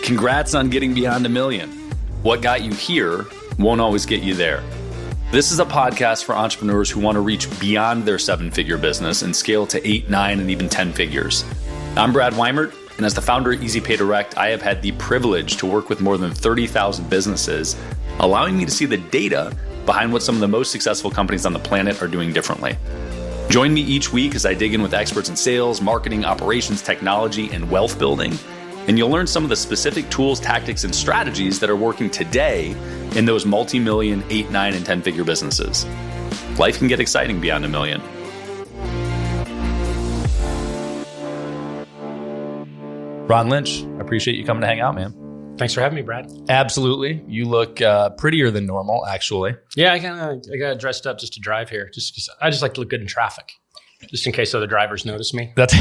Congrats on getting beyond 1 million. What got you here won't always get you there. This is a podcast for entrepreneurs who want to reach beyond their 7-figure business and scale to 8, 9, and even 10 figures. I'm Brad Weimert, and as the founder of EasyPay Direct, I have had the privilege to work with more than 30,000 businesses, allowing me to see the data behind what some of the most successful companies on the planet are doing differently. Join me each week as I dig in with experts in sales, marketing, operations, technology, and wealth building. And you'll learn some of the specific tools, tactics, and strategies that are working today in those multi-million, 8, 9, and 10-figure businesses. Life can get exciting beyond 1 million. Ron Lynch, I appreciate you coming to hang out, man. Thanks for having me, Brad. Absolutely. You look prettier than normal, actually. Yeah, I got dressed up just to drive here. Just 'cause I just like to look good in traffic, just in case other drivers notice me. That's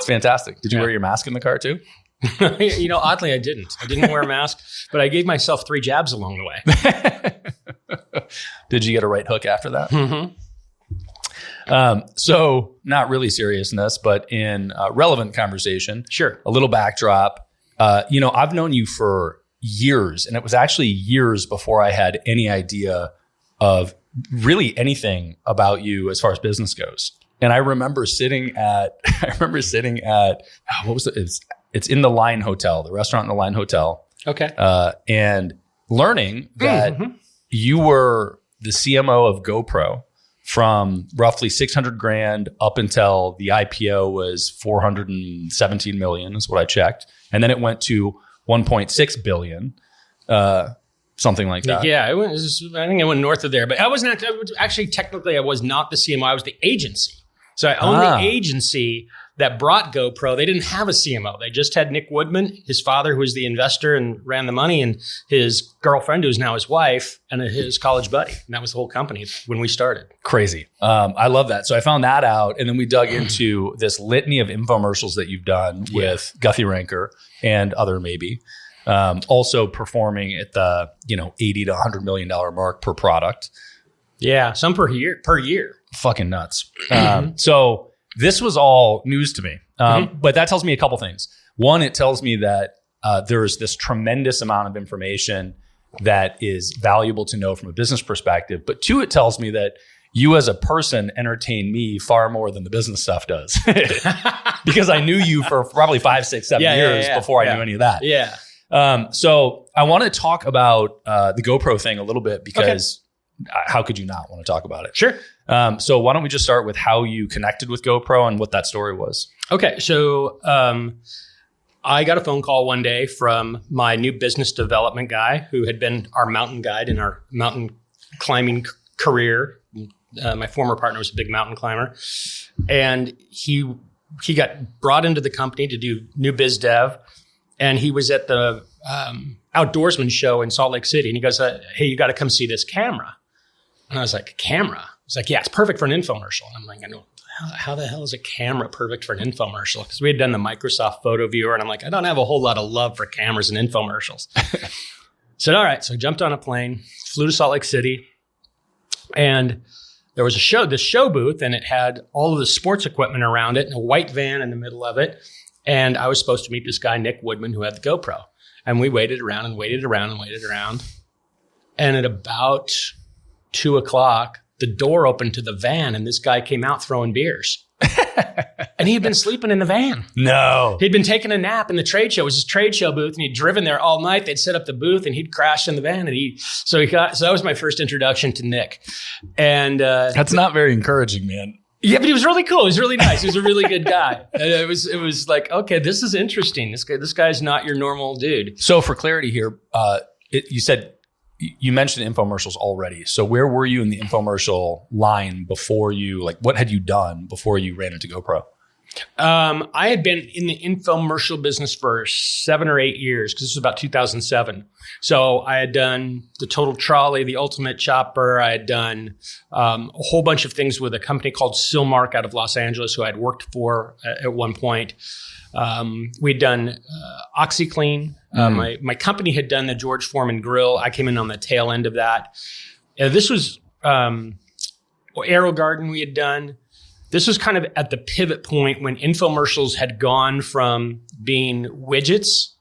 fantastic. Did you wear your mask in the car too? Oddly, I didn't. I didn't wear a mask, but I gave myself 3 jabs along the way. Did you get a right hook after that? Mm-hmm. So not really seriousness, but in relevant conversation. Sure. A little backdrop. I've known you for years, and it was actually years before I had any idea of really anything about you as far as business goes. And I remember sitting at, what was it? It's in the Line Hotel, the restaurant in the Line Hotel. Okay. And learning that you were the CMO of GoPro from roughly 600 grand up until the IPO was 417 million is what I checked. And then it went to 1.6 billion, something like that. Yeah, I think it went north of there, but I was not the CMO. I was the agency. So I owned the agency that brought GoPro. They didn't have a CMO. They just had Nick Woodman, his father, who was the investor and ran the money, and his girlfriend, who is now his wife, and his college buddy. And that was the whole company when we started. Crazy. I love that. So I found that out, and then we dug into this litany of infomercials that you've done with Guthy Ranker and other maybe. Also performing at the $80 to $100 million mark per product. Yeah, some per year. Fucking nuts. So this was all news to me. But that tells me a couple things. One, it tells me that there's this tremendous amount of information that is valuable to know from a business perspective. But 2, it tells me that you as a person entertain me far more than the business stuff does. Because I knew you for probably 5, 6, 7 years before I knew any of that. Yeah. So I want to talk about the GoPro thing a little bit because how could you not want to talk about it? Sure. So why don't we just start with how you connected with GoPro and what that story was? Okay. So I got a phone call one day from my new business development guy who had been our mountain guide in our mountain climbing career. My former partner was a big mountain climber. And he got brought into the company to do new biz dev. And he was at the outdoorsman show in Salt Lake City. And he goes, hey, you got to come see this camera. And I was like, camera? He's like, yeah, it's perfect for an infomercial. And I'm like, I know, how the hell is a camera perfect for an infomercial? Because we had done the Microsoft photo viewer. And I'm like, I don't have a whole lot of love for cameras and infomercials. Said, all right. So I jumped on a plane, flew to Salt Lake City. And there was this show booth, and it had all of the sports equipment around it and a white van in the middle of it. And I was supposed to meet this guy, Nick Woodman, who had the GoPro. And we waited around and waited around and waited around. And at about 2:00, the door opened to the van, and this guy came out throwing beers. And he had been sleeping in the van. No. He'd been taking a nap in the trade show. It was his trade show booth, and he'd driven there all night. They'd set up the booth, and he'd crashed in the van. And so that was my first introduction to Nick. And that's not very encouraging, man. Yeah, but he was really cool. He was really nice. He was a really good guy. And it was like, okay, this is interesting. This guy's not your normal dude. So for clarity here, you mentioned infomercials already. So where were you in the infomercial line before what had you done before you ran into GoPro? I had been in the infomercial business for 7 or 8 years, because this was about 2007. So I had done the Total Trolley, the Ultimate Chopper. I had done a whole bunch of things with a company called Silmark out of Los Angeles, who I'd worked for at one point. We'd done OxiClean. My company had done the George Foreman Grill. I came in on the tail end of that. This was Arrow Garden we had done. This was kind of at the pivot point when infomercials had gone from being widgets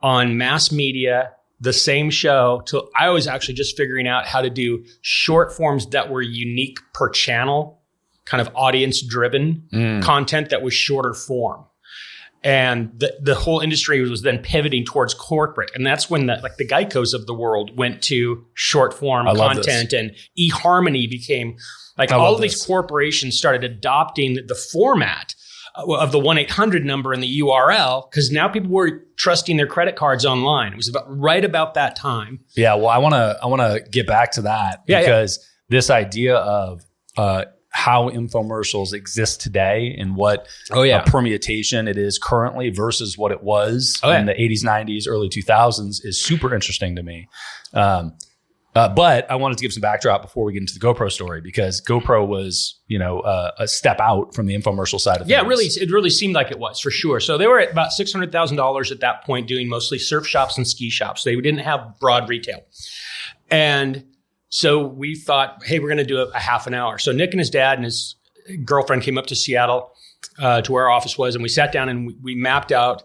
on mass media, the same show, till I was actually just figuring out how to do short forms that were unique per channel, kind of audience driven content that was shorter form. And the whole industry was then pivoting towards corporate. And that's when the Geicos of the world went to short form content, and eHarmony became all of these corporations started adopting the format of the 1-800 number and the URL, because now people were trusting their credit cards online. It was right about that time. Yeah. Well, I want to get back to that because this idea of, how infomercials exist today and what permutation it is currently versus what it was in the 80s, 90s, early 2000s is super interesting to me. But I wanted to give some backdrop before we get into the GoPro story, because GoPro was, a step out from the infomercial side of things. Yeah, it really seemed like it was, for sure. So they were at about $600,000 at that point, doing mostly surf shops and ski shops. They didn't have broad retail. And so we thought, hey, we're going to do a half an hour. So Nick and his dad and his girlfriend came up to Seattle to where our office was, and we sat down and we mapped out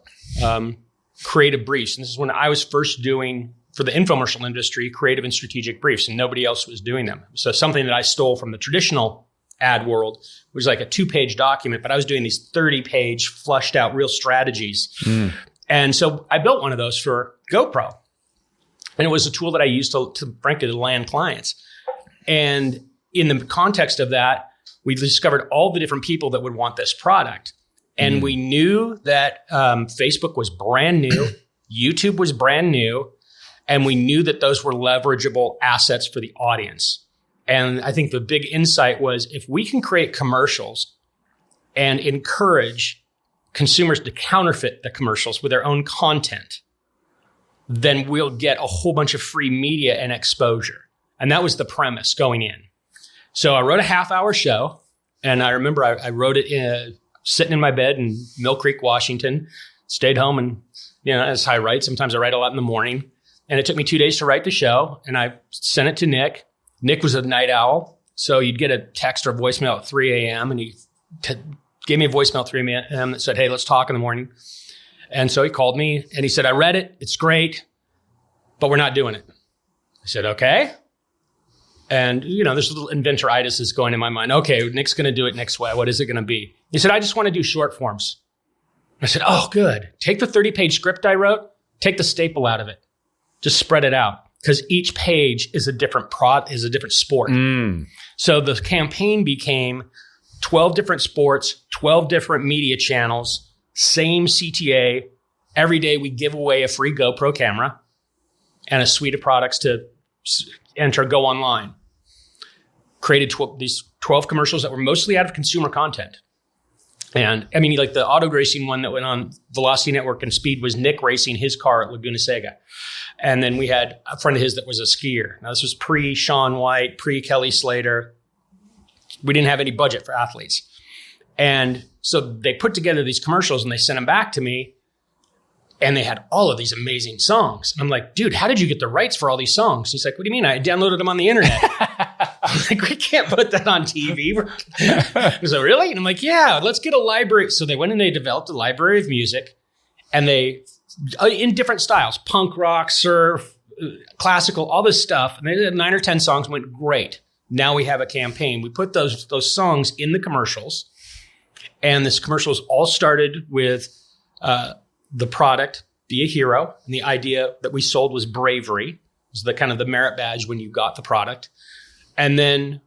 creative briefs. And this is when I was first doing, for the infomercial industry, creative and strategic briefs, and nobody else was doing them. So something that I stole from the traditional ad world was like a 2-page document, but I was doing these 30-page flushed out real strategies. And so I built one of those for GoPro. And it was a tool that I used to frankly, to land clients. And in the context of that, we discovered all the different people that would want this product. And we knew that Facebook was brand new, YouTube was brand new, and we knew that those were leverageable assets for the audience. And I think the big insight was, if we can create commercials and encourage consumers to counterfeit the commercials with their own content, then we'll get a whole bunch of free media and exposure. And that was the premise going in. So I wrote a half-hour show, and I remember I wrote it sitting in my bed in Mill Creek, Washington, stayed home, and that's how I write. Sometimes I write a lot in the morning. And it took me 2 days to write the show, and I sent it to Nick. Nick was a night owl, so you'd get a text or a voicemail at 3 a.m., and he gave me a voicemail at 3 a.m. that said, hey, let's talk in the morning. And so he called me and he said, I read it. It's great, but we're not doing it. I said, okay. And, there's a little inventoritis is going in my mind. Okay, Nick's going to do it Nick's way. What is it going to be? He said, I just want to do short forms. I said, oh, good. Take the 30-page script I wrote, take the staple out of it. Just spread it out, because each page is a different sport. So the campaign became 12 different sports, 12 different media channels, same CTA. Every day we give away a free GoPro camera and a suite of products to enter Go Online. Created these 12 commercials that were mostly out of consumer content. And I mean, like the auto racing one that went on Velocity Network and Speed was Nick racing his car at Laguna Seca. And then we had a friend of his that was a skier. Now this was pre-Shaun White, pre-Kelly Slater. We didn't have any budget for athletes. And so they put together these commercials and they sent them back to me, and they had all of these amazing songs. And I'm like, dude, how did you get the rights for all these songs? He's like, what do you mean? I downloaded them on the internet. I'm like, we can't put that on TV. He's like, really? And I'm like, yeah, let's get a library. So they went and they developed a library of music, and they, in different styles, punk rock, surf, classical, all this stuff. And they did 9 or 10 songs, went great. Now we have a campaign. We put those songs in the commercials. And this commercials all started with the product, be a hero. And the idea that we sold was bravery. It was the kind of the merit badge when you got the product. And then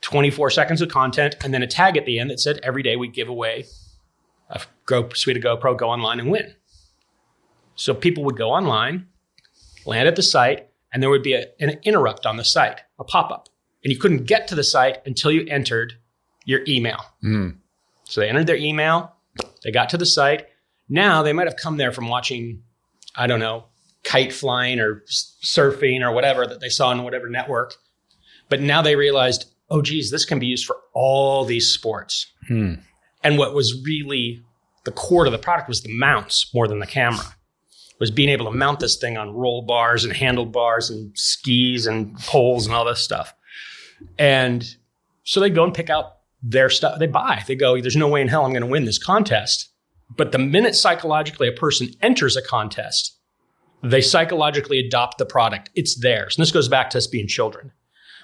24 seconds of content, and then a tag at the end that said, every day we give away a suite of GoPro, go online and win. So people would go online, land at the site, and there would be an interrupt on the site, a pop-up. And you couldn't get to the site until you entered your email. So they entered their email, they got to the site. Now they might have come there from watching, I don't know, kite flying or surfing or whatever that they saw on whatever network. But now they realized, oh, geez, this can be used for all these sports. And what was really the core to the product was the mounts more than the camera. Was being able to mount this thing on roll bars and handlebars and skis and poles and all this stuff. And so they go and pick out their stuff. They go, there's no way in hell I'm going to win this contest. But the minute psychologically a person enters a contest, they psychologically adopt the product. It's theirs. And this goes back to us being children.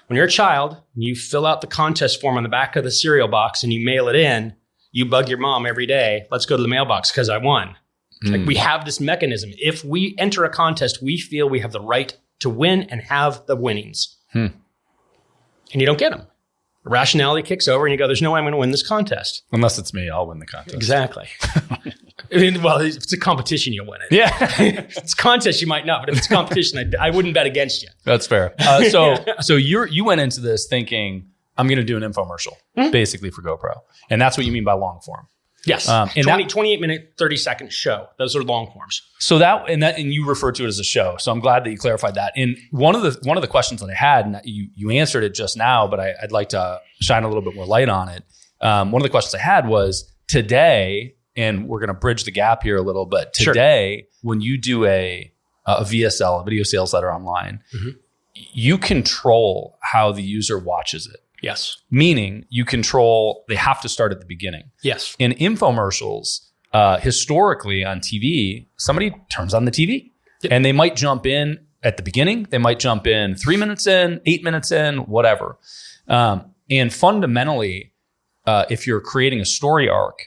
When you're a child, you fill out the contest form on the back of the cereal box and you mail it in, you bug your mom every day, let's go to the mailbox because I won. Like we have this mechanism. If we enter a contest, we feel we have the right to win and have the winnings. And you don't get them. Rationality kicks over and you go, there's no way I'm going to win this contest. Unless it's me, I'll win the contest. Exactly. I mean, well, if it's a competition, you'll win it. Yeah. If it's a contest, you might not. But if it's competition, I wouldn't bet against you. That's fair. So you went into this thinking, I'm going to do an infomercial, basically for GoPro. And that's what you mean by long form. Yes. 28-minute, 30-second show. Those are long forms. So and you refer to it as a show. So I'm glad that you clarified that. And one of the questions that I had, and you answered it just now, but I'd like to shine a little bit more light on it. One of the questions I had was today, and we're going to bridge the gap here a little bit. Today, when you do a VSL, a video sales letter online, you control how the user watches it. Yes. Meaning you control, they have to start at the beginning. Yes. In infomercials, historically on TV, somebody turns on the TV and they might jump in at the beginning. They might jump in 3 minutes in, 8 minutes in, whatever. And fundamentally, if you're creating a story arc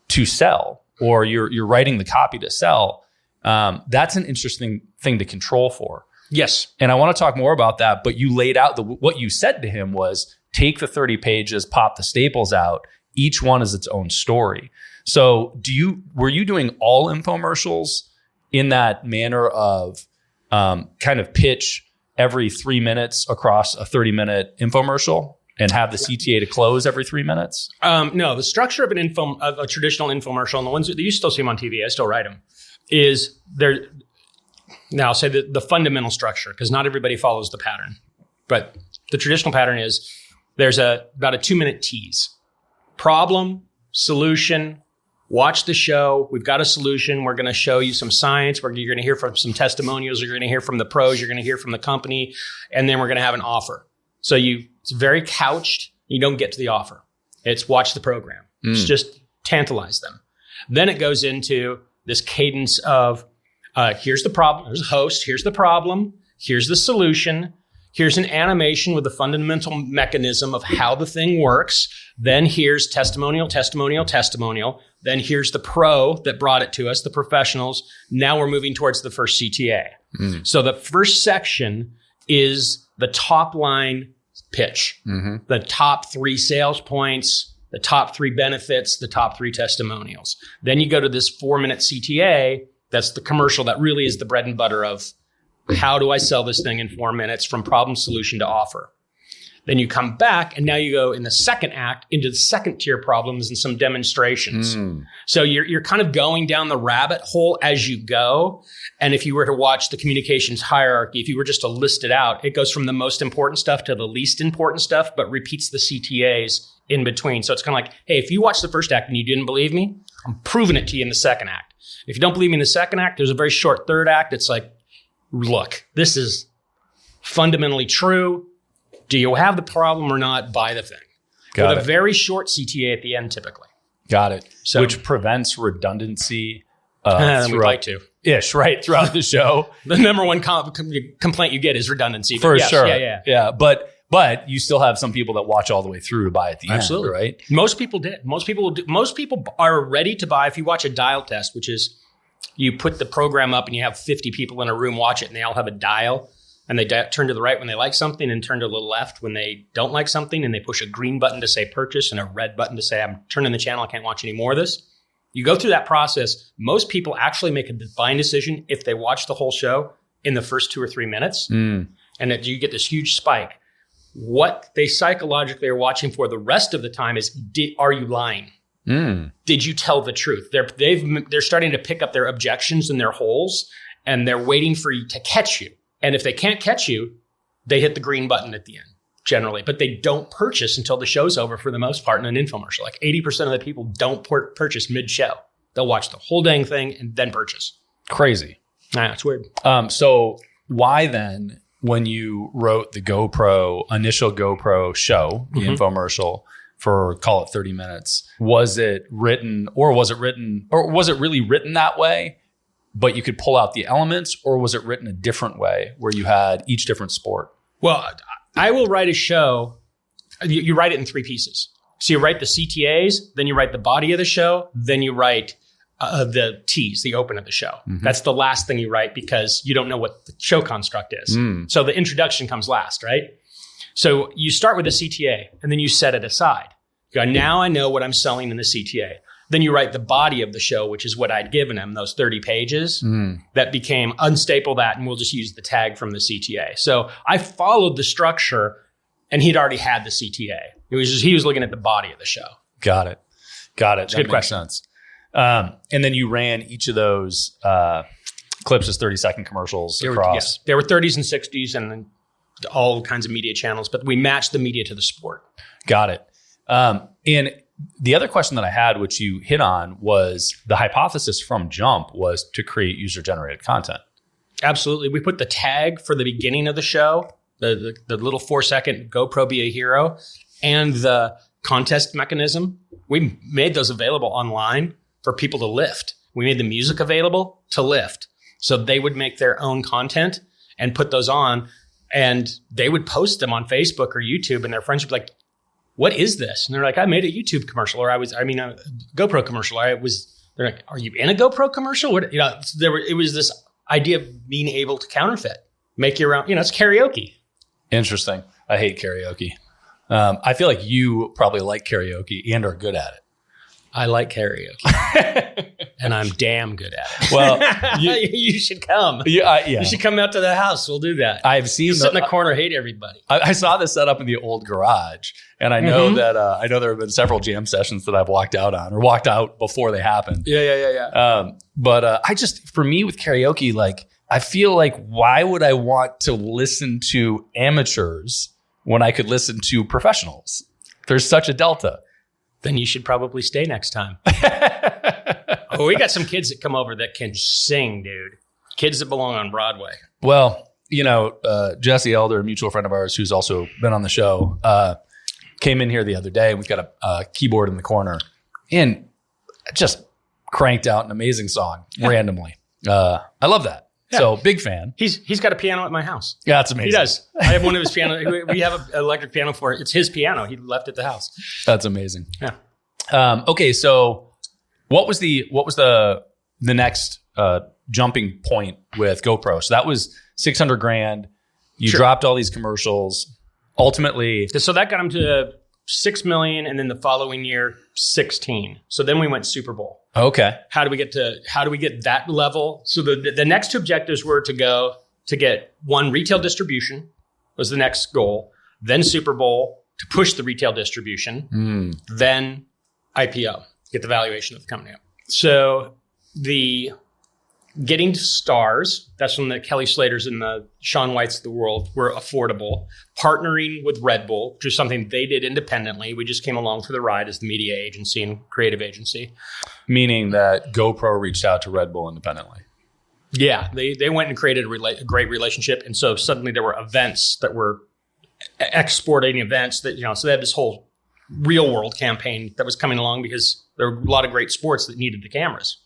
to sell or you're writing the copy to sell, that's an interesting thing to control for. Yes. And I want to talk more about that, but you laid out what you said to him was take the 30 pages, pop the staples out. Each one is its own story. So were you doing all infomercials in that manner of kind of pitch every 3 minutes across a 30-minute infomercial and have the CTA to close every 3 minutes? No, the structure of a traditional infomercial, and the ones that you still see them on TV, I still write them, is there. Now, I'll say the fundamental structure, because not everybody follows the pattern. But the traditional pattern is there's about a 2-minute tease. Problem, solution, watch the show. We've got a solution. We're going to show you some science. You're going to hear from some testimonials. You're going to hear from the pros. You're going to hear from the company. And then we're going to have an offer. So it's very couched. You don't get to the offer. It's watch the program. It's just tantalize them. Then it goes into this cadence of here's the problem. There's a host. Here's the problem. Here's the solution. Here's an animation with the fundamental mechanism of how the thing works. Then here's testimonial, testimonial, testimonial. Then here's the pro that brought it to us, the professionals. Now we're moving towards the first CTA. So the first section is the top line pitch, the top 3 sales points, the top 3 benefits, the top 3 testimonials. Then you go to this 4-minute CTA. That's the commercial that really is the bread and butter of how do I sell this thing in 4 minutes from problem solution to offer. Then you come back and now you go in the second act into the second tier problems and some demonstrations. So you're kind of going down the rabbit hole as you go. And if you were to watch the communications hierarchy, if you were just to list it out, it goes from the most important stuff to the least important stuff, but repeats the CTAs in between. So it's kind of like, hey, if you watched the first act and you didn't believe me, I'm proving it to you in the second act. If you don't believe me in the second act, there's a very short third act. It's like, look, this is fundamentally true. Do you have the problem or not? Buy the thing. With a very short CTA at the end, typically. Got it. So, which prevents redundancy. We'd like to. Ish, right? Throughout the show. The number one complaint you get is redundancy. For yes, sure. Yeah. But you still have some people that watch all the way through to buy at the Absolutely. end, right? Most people did. Most people are ready to buy. If you watch a dial test, which is you put the program up and you have 50 people in a room watch it and they all have a dial and they turn to the right when they like something and turn to the left when they don't like something and they push a green button to say purchase and a red button to say I'm turning the channel, I can't watch any more of this. You go through that process. Most people actually make a buying decision if they watch the whole show in the first 2 or 3 minutes and that you get this huge spike. What they psychologically are watching for the rest of the time is, are you lying? Did you tell the truth? They're starting to pick up their objections and their holes, and they're waiting for you to catch you. And if they can't catch you, they hit the green button at the end, generally. But they don't purchase until the show's over for the most part in an infomercial. Like 80% of the people don't purchase mid-show. They'll watch the whole dang thing and then purchase. Crazy. It's weird. So why then, when you wrote the initial GoPro show, the infomercial, for, call it 30 minutes. Was it really written that way, but you could pull out the elements, or was it written a different way where you had each different sport? Well, I will write a show. You write it in 3 pieces. So you write the CTAs, then you write the body of the show, then you write the T's, the open of the show. Mm-hmm. That's the last thing you write because you don't know what the show construct is. So the introduction comes last, right? So you start with the CTA and then you set it aside. You go, now I know what I'm selling in the CTA. Then you write the body of the show, which is what I'd given him, those 30 pages. That became unstaple that, and we'll just use the tag from the CTA. So I followed the structure, and he'd already had the CTA. He was looking at the body of the show. Got it. That good makes sense. And then you ran each of those clips as 30-second commercials across. There were 30s and 60s and all kinds of media channels, but we matched the media to the sport. Got it. And the other question that I had, which you hit on, was the hypothesis from jump was to create user-generated content. Absolutely. We put the tag for the beginning of the show, the little 4-second GoPro Be a Hero, and the contest mechanism. We made those available online for people to lift. We made the music available to lift. So they would make their own content and put those on, and they would post them on Facebook or YouTube, and their friends would be like, what is this? And they're like, I made a YouTube commercial, or a GoPro commercial. They're like, are you in a GoPro commercial? What, it was this idea of being able to counterfeit, make your own, it's karaoke. Interesting. I hate karaoke. I feel like you probably like karaoke and are good at it. I like karaoke, and I'm damn good at it. Well, you should come. Yeah. You should come out to the house. We'll do that. I've seen sit in the corner, hate everybody. I saw this set up in the old garage, and I know that there have been several jam sessions that I've walked out on or walked out before they happened. Yeah. But for me with karaoke, like I feel like why would I want to listen to amateurs when I could listen to professionals? There's such a delta. Then you should probably stay next time. We got some kids that come over that can sing, dude. Kids that belong on Broadway. Well, Jesse Elder, a mutual friend of ours who's also been on the show, came in here the other day. We've got a keyboard in the corner and just cranked out an amazing song randomly. I love that. Yeah. So big fan. He's got a piano at my house. Yeah, that's amazing. He does. I have one of his pianos. We have an electric piano for it. It's his piano. He left at the house. That's amazing. Yeah. Okay, so what was the next jumping point with GoPro? So that was $600,000. You dropped all these commercials. Ultimately, so that got him to $6 million, and then the following year, 16. So then we went Super Bowl. Okay. How do we get that level? So the next 2 objectives were to get one, retail distribution was the next goal, then Super Bowl to push the retail distribution, then IPO, get the valuation of the company up. So the getting to stars, that's when the Kelly Slaters and the Shaun Whites of the world were affordable. Partnering with Red Bull, which is something they did independently. We just came along for the ride as the media agency and creative agency. Meaning that GoPro reached out to Red Bull independently. Yeah, they went and created a great relationship. And so suddenly there were events that were exporting events that, so they had this whole real world campaign that was coming along because there were a lot of great sports that needed the cameras.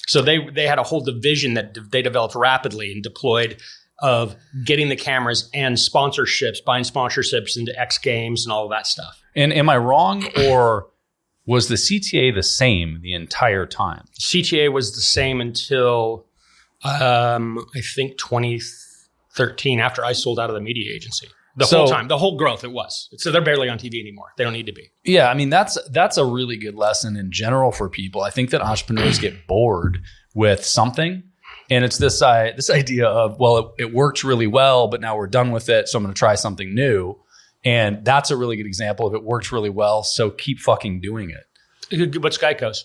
So they had a whole division that they developed rapidly and deployed of getting the cameras and sponsorships, buying sponsorships into X Games and all of that stuff. And am I wrong, or was the CTA the same the entire time? CTA was the same until I think 2013, after I sold out of the media agency. Whole time, the whole growth it was. So they're barely on TV anymore. They don't need to be. Yeah, I mean, that's a really good lesson in general for people. I think that entrepreneurs get bored with something. And it's this idea of, well, it worked really well, but now we're done with it, so I'm going to try something new. And that's a really good example of it worked really well, so keep fucking doing it. What's Geico's?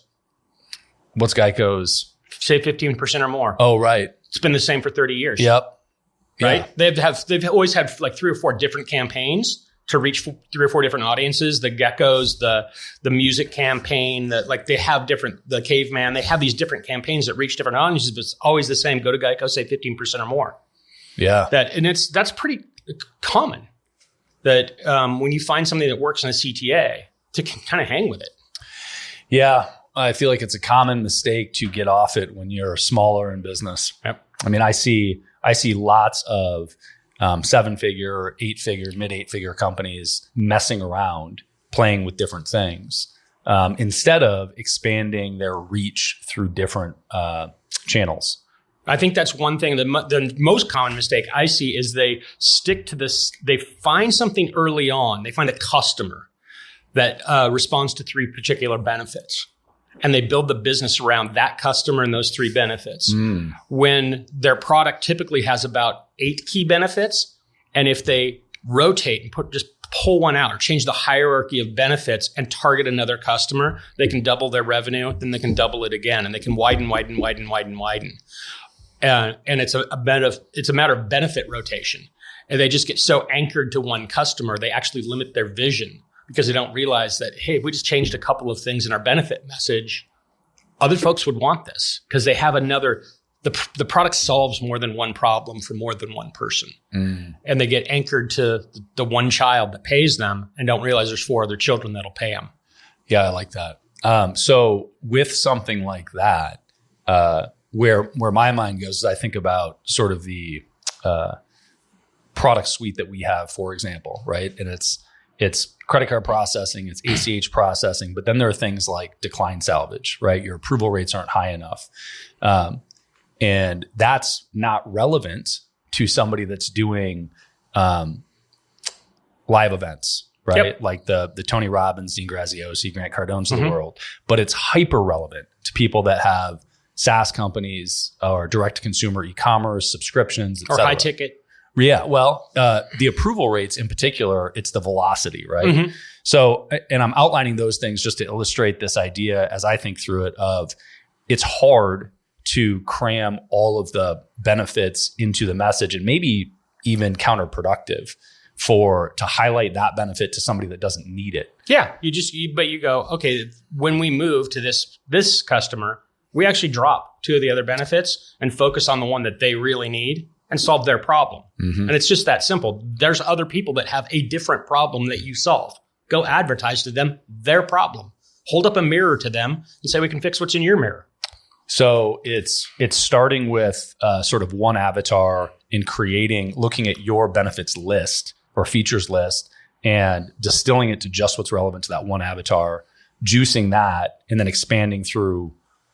What's Geico's? Save 15% or more. Oh, right. It's been the same for 30 years. Yep. Right? Yeah. They've always had like 3 or 4 different campaigns to reach 3 or 4 different audiences. The geckos, the music campaign, they have different, the caveman, they have these different campaigns that reach different audiences, but it's always the same. Go to Geico, save 15% or more. Yeah. That's pretty common that when you find something that works in a CTA, to kind of hang with it. Yeah. I feel like it's a common mistake to get off it when you're smaller in business. Yep. I mean, I see lots of 7-figure, 8-figure, mid 8-figure companies messing around, playing with different things instead of expanding their reach through different channels. I think that's one thing. The most common mistake I see is they stick to this. They find something early on. They find a customer that responds to 3 particular benefits. And they build the business around that customer and those 3 benefits. When their product typically has about 8 key benefits. And if they rotate and just pull one out or change the hierarchy of benefits and target another customer, they can double their revenue. Then they can double it again. And they can widen. And it's a matter of benefit rotation. And they just get so anchored to one customer, they actually limit their vision. Because they don't realize that, hey, if we just changed a couple of things in our benefit message, other folks would want this because they have the product solves more than one problem for more than one person. And they get anchored to the one child that pays them and don't realize there's 4 other children that'll pay them. Yeah, I like that. So with something like that, where my mind goes is I think about sort of the product suite that we have, for example, right? And it's credit card processing, it's ACH processing, but then there are things like decline salvage, right? Your approval rates aren't high enough. And that's not relevant to somebody that's doing live events, right? Yep. Like the Tony Robbins, Dean Graziosi, Grant Cardone's of the world. But it's hyper relevant to people that have SaaS companies or direct-to-consumer e-commerce, subscriptions, et Or cetera. high ticket. Yeah, well, the approval rates in particular, it's the velocity, right? So, and I'm outlining those things just to illustrate this idea as I think through it of it's hard to cram all of the benefits into the message and maybe even counterproductive to highlight that benefit to somebody that doesn't need it. Yeah, but you go, okay, when we move to this customer, we actually drop 2 of the other benefits and focus on the one that they really need and solve their problem. And it's just that simple. There's other people that have a different problem that you solve. Go advertise to them their problem. Hold up a mirror to them and say, we can fix what's in your mirror. So it's starting with sort of one avatar in looking at your benefits list or features list and distilling it to just what's relevant to that one avatar, juicing that, and then expanding through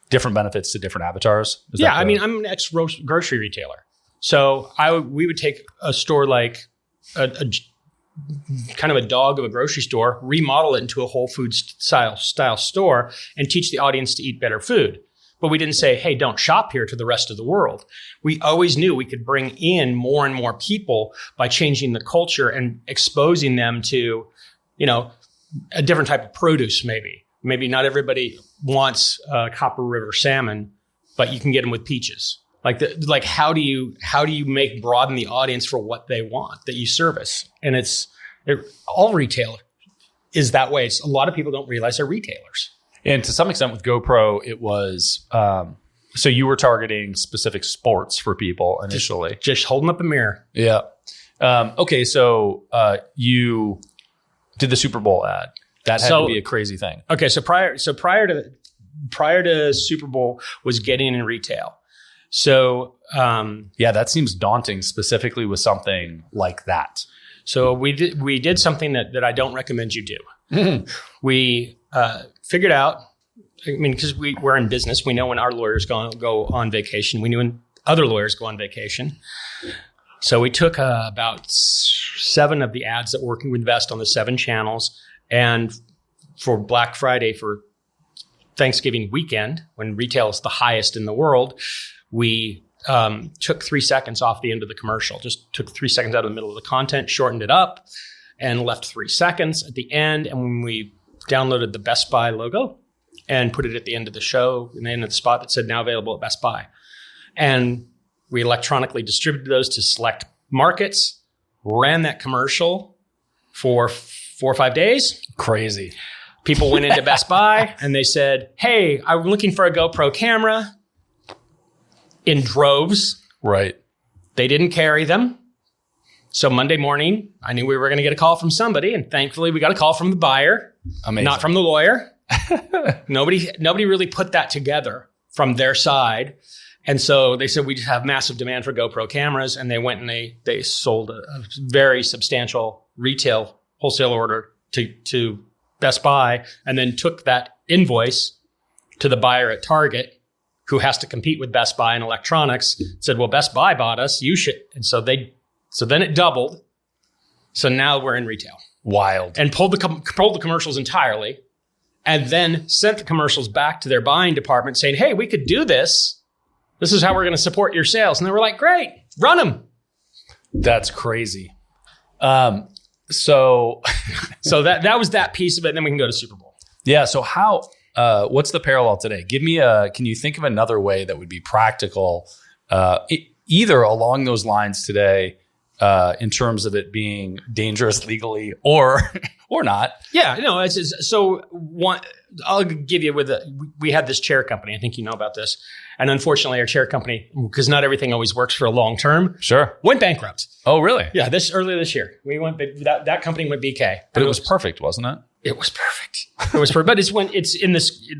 different benefits to different avatars. I mean, I'm an ex-grocery retailer. So we would take a store like a kind of a dog of a grocery store, remodel it into a Whole Foods style store, and teach the audience to eat better food. But we didn't say, hey, don't shop here to the rest of the world. We always knew we could bring in more and more people by changing the culture and exposing them to, a different type of produce maybe. Maybe not everybody wants Copper River salmon, but you can get them with peaches. Like how do you broaden the audience for what they want that you service? And all retail is that way. A lot of people don't realize they're retailers. And to some extent with GoPro, it was, so you were targeting specific sports for people initially. Just holding up a mirror. Yeah. Okay. So you did the Super Bowl ad. That had to be a crazy thing. Okay. So prior to Super Bowl was getting in retail. So, that seems daunting, specifically with something like that. So we did something that I don't recommend you do. We figured out, because we're in business, we know when our lawyers go on vacation. We knew when other lawyers go on vacation. So we took about 7 of the ads that we invest on the 7 channels, and for Black Friday, for Thanksgiving weekend, when retail is the highest in the world, we took 3 seconds off the end of the commercial, just took 3 seconds out of the middle of the content, shortened it up, and left 3 seconds at the end. And when we downloaded the Best Buy logo and put it at the end of the show, and then at the spot that said now available at Best Buy. And we electronically distributed those to select markets, ran that commercial for 4 or 5 days. Crazy. People went into Best Buy and they said, hey, I'm looking for a GoPro camera. In droves. Right. They didn't carry them. So Monday morning, I knew we were going to get a call from somebody, and thankfully we got a call from the buyer, not from the lawyer. Nobody really put that together from their side. And so they said, we just have massive demand for GoPro cameras. And they went and they sold a very substantial retail wholesale order to Best Buy, and then took that invoice to the buyer at Target, who has to compete with Best Buy in electronics, said, well, Best Buy bought us, you should. And so then it doubled. So now we're in retail. Wild. And pulled the commercials entirely, and then sent the commercials back to their buying department saying, hey, we could do this. This is how we're going to support your sales. And they were like, great, run them. That's crazy. So that was that piece of it. And then we can go to Super Bowl. Yeah. So what's the parallel today? Can you think of another way that would be practical, either along those lines today, in terms of it being dangerous legally or not? Yeah, no, I'll give you we had this chair company. I think you know about this. And unfortunately, our chair company, because not everything always works for a long term, sure, went bankrupt. Oh, really? Yeah, earlier this year. That company went BK. But it was perfect, wasn't it? It was perfect. But it's in this,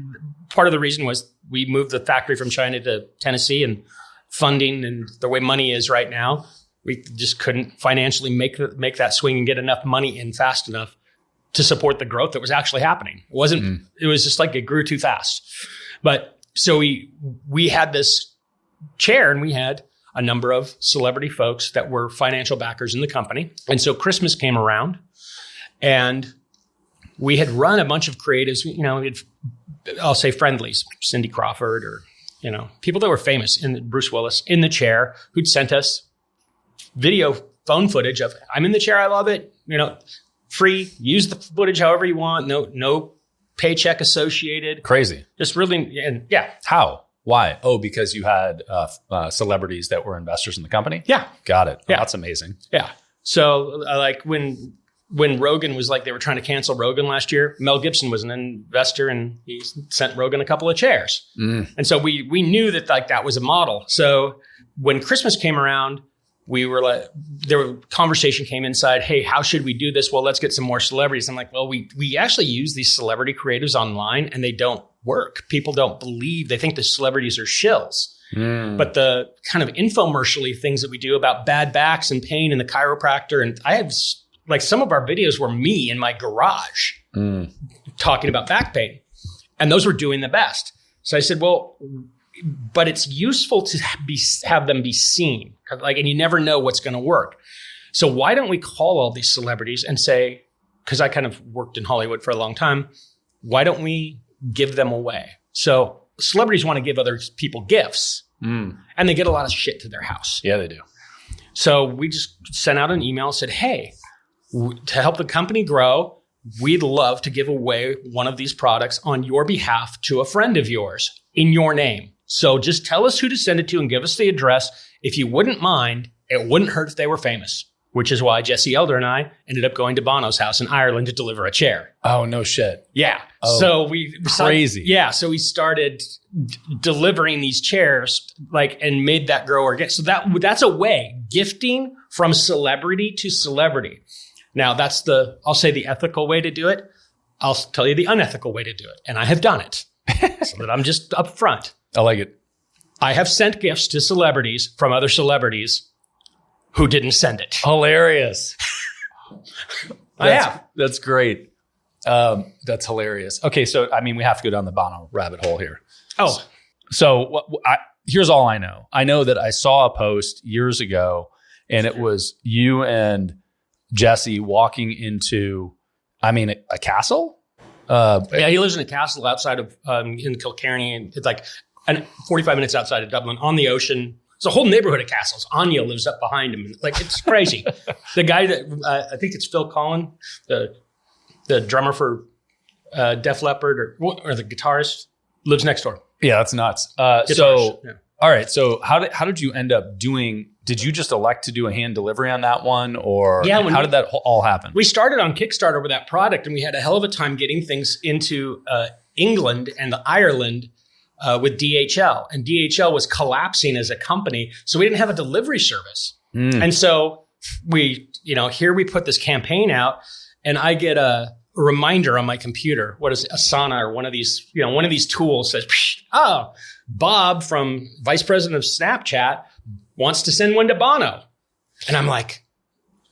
part of the reason was we moved the factory from China to Tennessee, and funding and the way money is right now, we just couldn't financially make that swing and get enough money in fast enough to support the growth that was actually happening. It wasn't, It was just like it grew too fast. But so we had this chair, and we had a number of celebrity folks that were financial backers in the company. And so Christmas came around, and we had run a bunch of creatives, I'll say friendlies, Cindy Crawford, or, people that were famous, Bruce Willis, in the chair, who'd sent us video phone footage of, I'm in the chair, I love it, free, use the footage however you want, no paycheck associated. Crazy. Just really, and yeah. How? Why? Oh, because you had celebrities that were investors in the company? Yeah. Got it. Yeah. Oh, that's amazing. Yeah. So like when Rogan was like, they were trying to cancel Rogan last year, Mel Gibson was an investor, and he sent Rogan a couple of chairs. And so we knew that like that was a model. So when Christmas came around, conversation came inside, hey, how should we do this? Well, let's get some more celebrities. I'm like, well, we actually use these celebrity creatives online, and they don't work. People don't believe, they think the celebrities are shills. But the kind of infomercial-y things that we do about bad backs and pain and the chiropractor, and I have like some of our videos were me in my garage talking about back pain, and those were doing the best. So I said, well, but it's useful to have them be seen, and you never know what's going to work. So why don't we call all these celebrities and say, because I kind of worked in Hollywood for a long time, why don't we give them away? So celebrities want to give other people gifts, and they get a lot of shit to their house. Yeah, they do. So we just sent out an email and said, hey, to help the company grow, we'd love to give away one of these products on your behalf to a friend of yours in your name. So just tell us who to send it to and give us the address. If you wouldn't mind, it wouldn't hurt if they were famous, which is why Jesse Elder and I ended up going to Bono's house in Ireland to deliver a chair. Oh, no shit. Yeah. Oh, so crazy. So we started delivering these chairs, and made that grow again. So that's a way, gifting from celebrity to celebrity. Now that's I'll say the ethical way to do it. I'll tell you the unethical way to do it. And I have done it so that I'm just upfront. I like it. I have sent gifts to celebrities from other celebrities who didn't send it. Hilarious. I have. That's great. That's hilarious. Okay, so we have to go down the Bono rabbit hole here. Oh. So here's all I know. I know that I saw a post years ago, and it was you and Jesse walking into, a castle? Yeah, he lives in a castle outside of in Kilkenny, and it's like 45 minutes outside of Dublin on the ocean. It's a whole neighborhood of castles. Anya lives up behind him. It's crazy. The guy that I think it's Phil Collin, the drummer for Def Leppard or the guitarist, lives next door. Yeah, that's nuts. All right. So how did you end up doing? Did you just elect to do a hand delivery on that one, or how did that all happen? We started on Kickstarter with that product, and we had a hell of a time getting things into England and Ireland with DHL. And DHL was collapsing as a company, so we didn't have a delivery service. And so here we put this campaign out, and I get a reminder on my computer. What is it? Asana or one of these tools says, oh, Bob from Vice President of Snapchat wants to send one to Bono. And I'm like,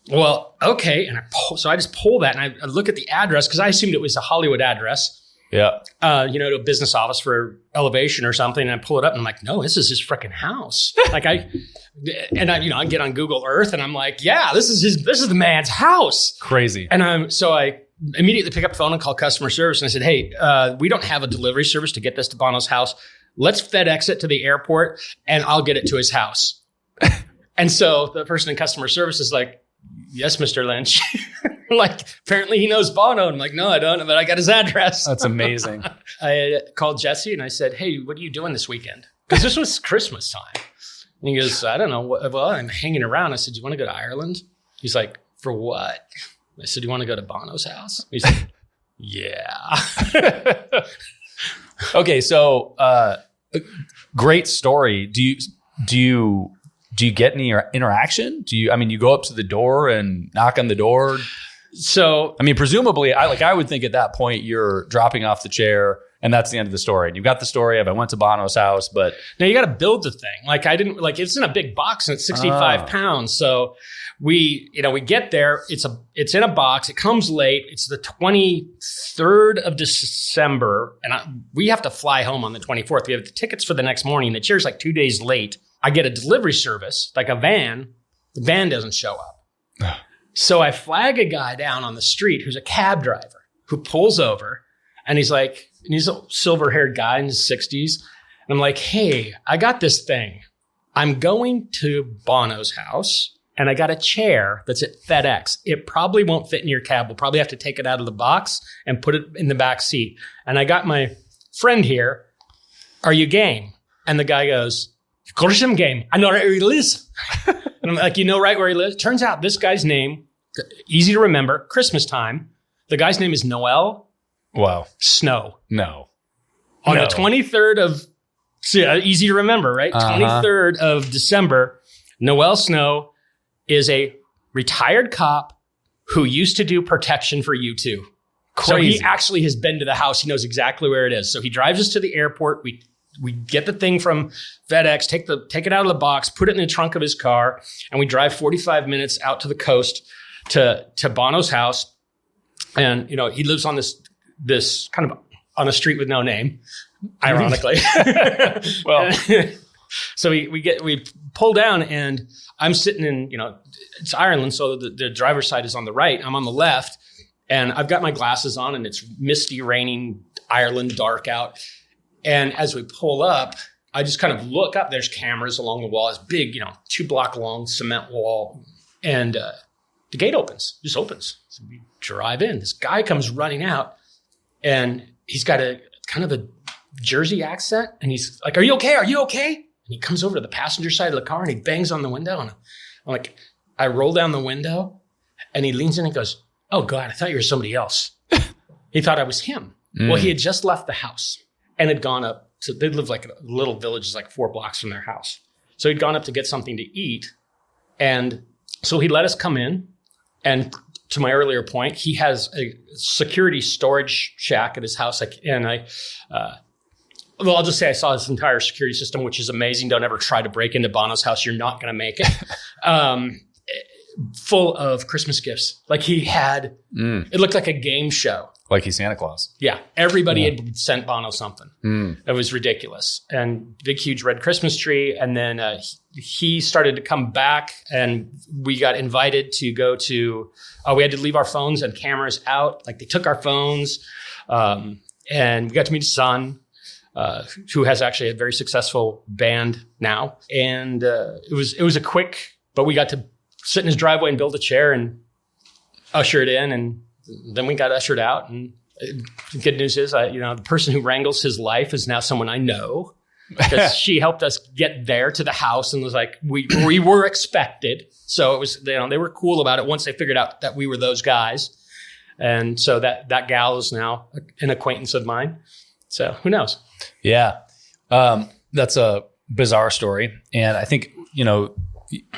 well, okay. And so I just pull that and I look at the address because I assumed it was a Hollywood address. Yeah. To a business office for elevation or something. And I pull it up and I'm like, no, this is his freaking house. Like I get on Google Earth and I'm like, yeah, this is the man's house. Crazy. And so I immediately pick up the phone and call customer service. And I said, hey, we don't have a delivery service to get this to Bono's house. Let's FedEx it to the airport and I'll get it to his house. And so the person in customer service is like, yes, Mr. Lynch. Like, apparently he knows Bono. I'm like, no, I don't, but I got his address. That's amazing. I called Jesse and I said, hey, what are you doing this weekend? Because this was Christmas time. And he goes, I don't know. Well, I'm hanging around. I said, do you want to go to Ireland? He's like, for what? I said, do you want to go to Bono's house? He's like, yeah. Okay, so great story. Do you get any interaction? You go up to the door and knock on the door? So, presumably, I would think at that point you're dropping off the chair and that's the end of the story. And you've got the story of I went to Bono's house, but now you got to build the thing. It's in a big box and it's 65 pounds. So we get there. It's in a box. It comes late. It's the 23rd of December, and we have to fly home on the 24th. We have the tickets for the next morning. The chair's like 2 days late. I get a delivery service, like a van. The van doesn't show up. So I flag a guy down on the street who's a cab driver who pulls over, and he's a silver-haired guy in his 60s. And I'm like, hey, I got this thing. I'm going to Bono's house, and I got a chair that's at FedEx. It probably won't fit in your cab. We'll probably have to take it out of the box and put it in the back seat. And I got my friend here. Are you game? And the guy goes, of course I'm game. I know right where he lives. And I'm like, you know right where he lives? Turns out this guy's name, easy to remember, Christmas time. The guy's name is Noel. Wow. Snow. No. On the 23rd of, easy to remember, right? 23rd of December, Noel Snow is a retired cop who used to do protection for U2. Crazy. So he actually has been to the house. He knows exactly where it is. So he drives us to the airport. We get the thing from FedEx, take it out of the box, put it in the trunk of his car, and we drive 45 minutes out to the coast to Bono's house. And, he lives on this kind of on a street with no name, ironically. Well, so we pull down and I'm sitting in, it's Ireland. So the driver's side is on the right. I'm on the left and I've got my glasses on and it's misty, raining, Ireland, dark out. And as we pull up, I just kind of look up. There's cameras along the wall. It's big, 2 block long cement wall. And the gate just opens. So we drive in. This guy comes running out and he's got a kind of a Jersey accent. And he's like, are you okay? Are you okay? And he comes over to the passenger side of the car and he bangs on the window. And I'm like, I roll down the window and he leans in and goes, oh God, I thought you were somebody else. He thought I was him. Well, he had just left the house. And had gone up to, they live like a little village, like 4 blocks from their house. So he'd gone up to get something to eat. And so he let us come in. And to my earlier point, he has a security storage shack at his house. I'll just say I saw his entire security system, which is amazing. Don't ever try to break into Bono's house. You're not going to make it. Full of Christmas gifts. Like he had, it looked like a game show. Like he's Santa Claus. Yeah. Everybody had sent Bono something. It was ridiculous. And big, huge red Christmas tree. And then he started to come back and we got invited to go to, we had to leave our phones and cameras out. Like they took our phones and we got to meet his son, who has actually a very successful band now. And it was a quick, but we got to sit in his driveway and build a chair and usher it in. And then we got ushered out, and the good news is, the person who wrangles his life is now someone I know because she helped us get there to the house and was like, we were expected. So it was, they were cool about it once they figured out that we were those guys. And so that gal is now an acquaintance of mine. So who knows? Yeah. That's a bizarre story. And I think,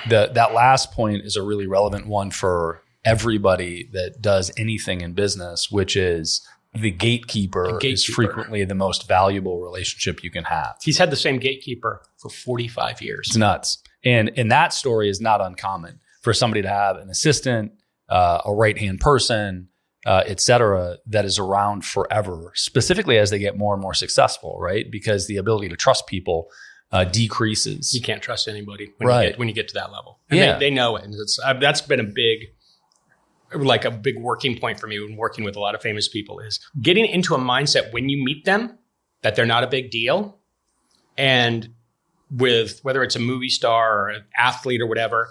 that last point is a really relevant one for everybody that does anything in business, which is the gatekeeper is frequently the most valuable relationship you can have. He's had the same gatekeeper for 45 years. It's nuts. And that story is not uncommon for somebody to have an assistant, a right-hand person, et cetera, that is around forever, specifically as they get more and more successful, right? Because the ability to trust people decreases. You can't trust anybody when you get to that level. And they know it. And that's been a big working point for me when working with a lot of famous people is getting into a mindset when you meet them that they're not a big deal. And with whether it's a movie star or an athlete or whatever,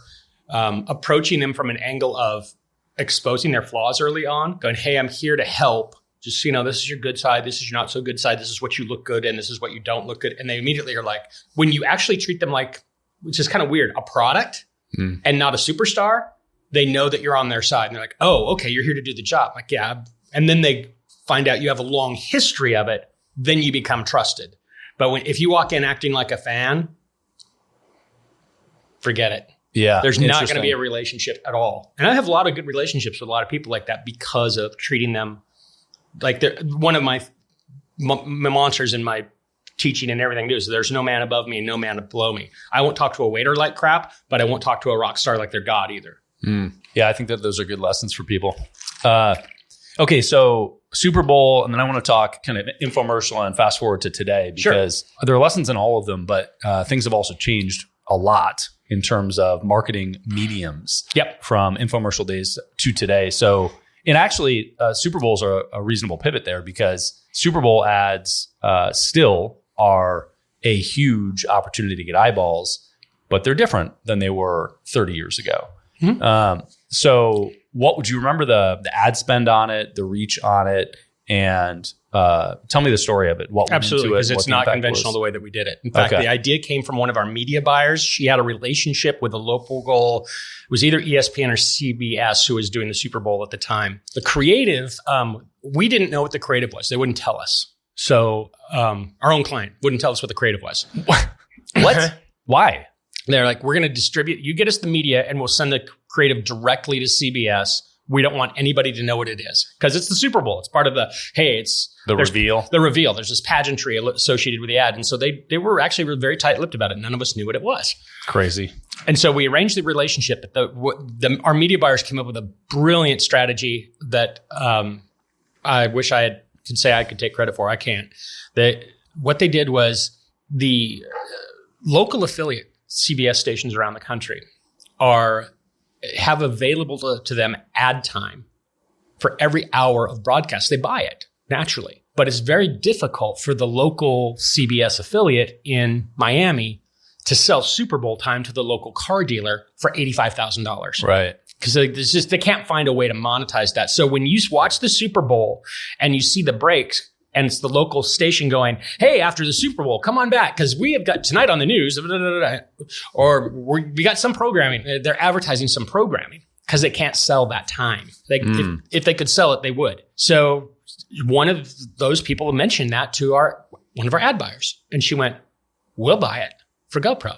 approaching them from an angle of exposing their flaws early on, going, hey, I'm here to help. Just, this is your good side. This is your not so good side. This is what you look good and this is what you don't look good. And they immediately are like, when you actually treat them like, which is kind of weird, a product and not a superstar, they know that you're on their side. And they're like, oh, okay, you're here to do the job. Like, yeah. And then they find out you have a long history of it. Then you become trusted. But if you walk in acting like a fan, forget it. Yeah. There's not going to be a relationship at all. And I have a lot of good relationships with a lot of people like that because of treating them like they're one of my mantras in my teaching and everything is there's no man above me and no man below me. I won't talk to a waiter like crap, but I won't talk to a rock star like they're God either. Yeah, I think that those are good lessons for people. Okay, so Super Bowl, and then I want to talk kind of infomercial and fast forward to today because there are lessons in all of them, but things have also changed a lot in terms of marketing mediums from infomercial days to today. So, and actually, Super Bowls are a reasonable pivot there because Super Bowl ads still are a huge opportunity to get eyeballs, but they're different than they were 30 years ago. So what would you remember the ad spend on it, the reach on it, and tell me the story of it. What went Absolutely, because it's not conventional the way that we did it. In fact, the idea came from one of our media buyers. She had a relationship with a local, it was either ESPN or CBS who was doing the Super Bowl at the time. The creative, we didn't know what the creative was. They wouldn't tell us. So our own client wouldn't tell us what the creative was. What? Why? They're like, we're going to distribute, you get us the media and we'll send the creative directly to CBS. We don't want anybody to know what it is because it's the Super Bowl. It's part of it's the reveal. The reveal. There's this pageantry associated with the ad. And so they were actually very tight-lipped about it. None of us knew what it was. Crazy. And so we arranged the relationship. Our media buyers came up with a brilliant strategy that I wish could say I could take credit for. I can't. What they did was the local affiliate CBS stations around the country have available to them ad time for every hour of broadcast. They buy it naturally, but it's very difficult for the local CBS affiliate in Miami to sell Super Bowl time to the local car dealer for $85,000. Right. Because they can't find a way to monetize that. So when you watch the Super Bowl and you see the breaks, and it's the local station going, hey, after the Super Bowl, come on back because we have got tonight on the news, or we got some programming. They're advertising some programming because they can't sell that time. If they could sell it, they would. So one of those people mentioned that to one of our ad buyers, and she went, we'll buy it for GoPro.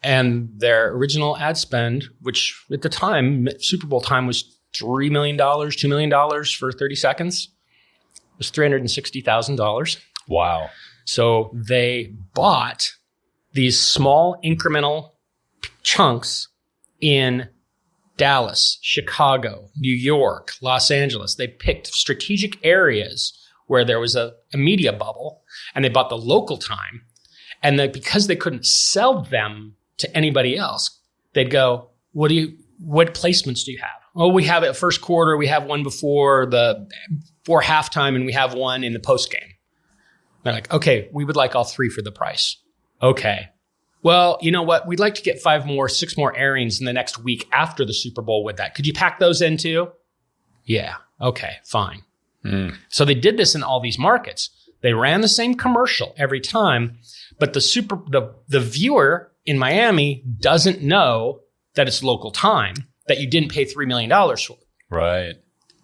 And their original ad spend, which at the time, Super Bowl time was $3 million, $2 million for 30 seconds. Was $360,000. Wow. So they bought these small incremental chunks in Dallas, Chicago, New York, Los Angeles. They picked strategic areas where there was a media bubble, and they bought the local time. And because they couldn't sell them to anybody else, they'd go, what placements do you have? Oh, we have it first quarter. We have one before halftime, and we have one in the post game. They're like, okay, we would like all three for the price. Okay. Well, you know what? We'd like to get 6 more airings in the next week after the Super Bowl with that. Could you pack those in too? Yeah. Okay, fine. So they did this in all these markets. They ran the same commercial every time, but the viewer in Miami doesn't know that it's local time, that you didn't pay $3 million for. Right.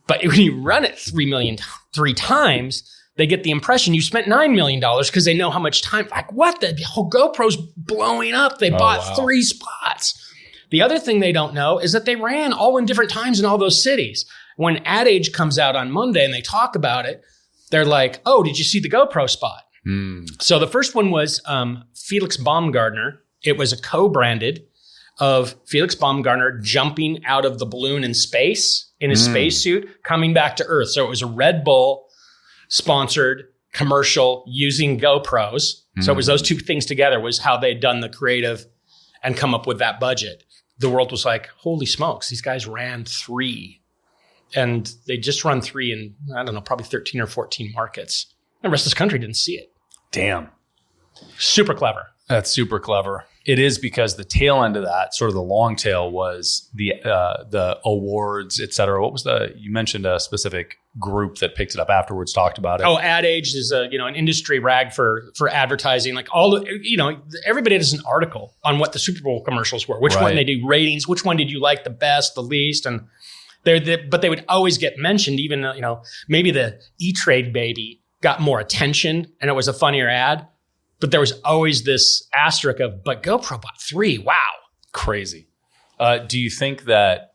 But when you run it 3 times, they get the impression you spent $9 million because they know how much time. Like, what? The whole GoPro's blowing up. They bought 3 spots. The other thing they don't know is that they ran all in different times in all those cities. When Ad Age comes out on Monday and they talk about it, they're like, oh, did you see the GoPro spot? So the first one was Felix Baumgartner. It was a co-branded of Felix Baumgartner jumping out of the balloon in space, in his spacesuit, coming back to Earth. So it was a Red Bull sponsored commercial using GoPros. So it was those 2 things together was how they'd done the creative and come up with that budget. The world was like, holy smokes, these guys ran 3. And they just run 3 in, I don't know, probably 13 or 14 markets. The rest of this country didn't see it. Damn. Super clever. That's super clever. It is because the tail end of that, sort of the long tail, was the awards, et cetera. What was you mentioned a specific group that picked it up afterwards, talked about it. Oh, Ad Age is an industry rag for advertising. Like everybody does an article on what the Super Bowl commercials were, which one they do ratings, which one did you like the best, the least, and but they would always get mentioned. Even maybe the E-Trade baby got more attention and it was a funnier ad. But there was always this asterisk of, but GoPro bought 3. Wow. Crazy. Do you think that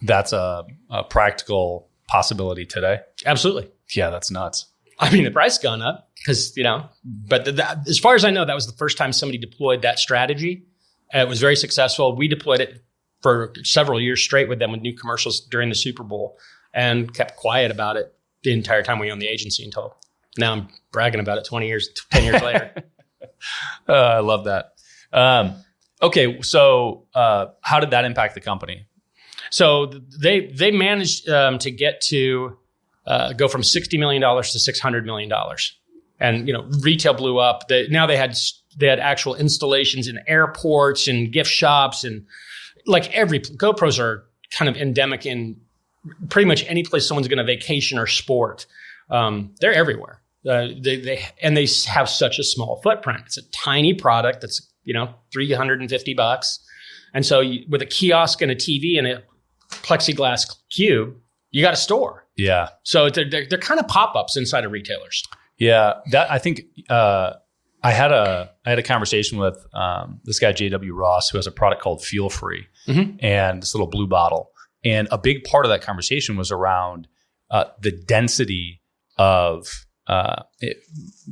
that's a practical possibility today? Absolutely. Yeah, that's nuts. I mean, the price gone up because, but as far as I know, that was the first time somebody deployed that strategy. It was very successful. We deployed it for several years straight with them with new commercials during the Super Bowl and kept quiet about it the entire time we owned the agency until now I'm bragging about it 10 years later. I love that. Okay. So, how did that impact the company? So they managed to get to go from $60 million to $600 million. And, retail blew up. They had actual installations in airports and gift shops and like GoPros are kind of endemic in pretty much any place someone's going to vacation or sport. They're everywhere. They have such a small footprint. It's a tiny product that's $350, and so with a kiosk and a TV and a plexiglass cube, you got a store. Yeah. So they're kind of pop-ups inside of retailers. Yeah. That I think I had a conversation with this guy JW Ross who has a product called Feel Free and this little blue bottle, and a big part of that conversation was around the density of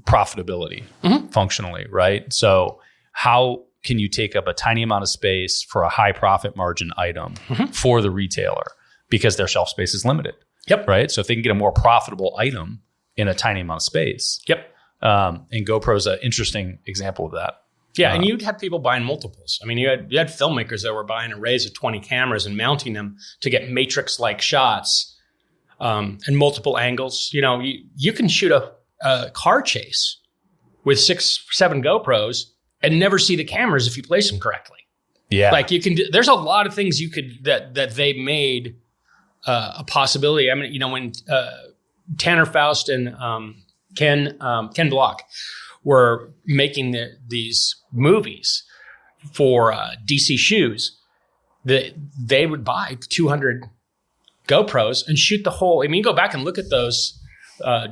profitability functionally, right? So how can you take up a tiny amount of space for a high profit margin item for the retailer because their shelf space is limited? Yep. Right. So if they can get a more profitable item in a tiny amount of space. Yep. And GoPro is an interesting example of that. Yeah. And you'd have people buying multiples. I mean, you had filmmakers that were buying arrays of 20 cameras and mounting them to get matrix-like shots. And multiple angles. You can shoot a car chase with 6, 7 GoPros and never see the cameras if you place them correctly. Yeah. Like you can do, there's a lot of things you could, that they made a possibility. I mean, when Tanner Faust and Ken Block were making these movies for DC Shoes, they would buy 200 GoPros and shoot the whole. I mean, you go back and look at those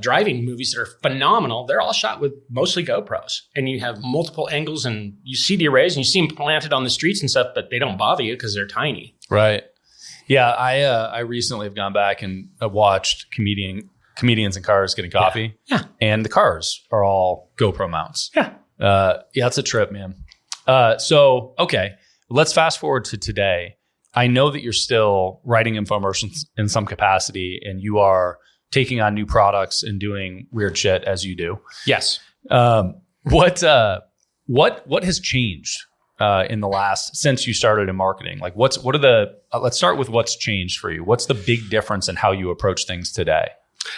driving movies that are phenomenal. They're all shot with mostly GoPros, and you have multiple angles, and you see the arrays, and you see them planted on the streets and stuff, but they don't bother you because they're tiny. Right. Yeah. I recently have gone back and watched comedians in cars getting coffee. Yeah. And the cars are all GoPro mounts. Yeah. Yeah, it's a trip, man. So, okay, let's fast forward to today. I know that you're still writing infomercials in some capacity, and you are taking on new products and doing weird shit as you do. Yes. What has changed in the last since you started in marketing? Like, let's start with what's changed for you. What's the big difference in how you approach things today?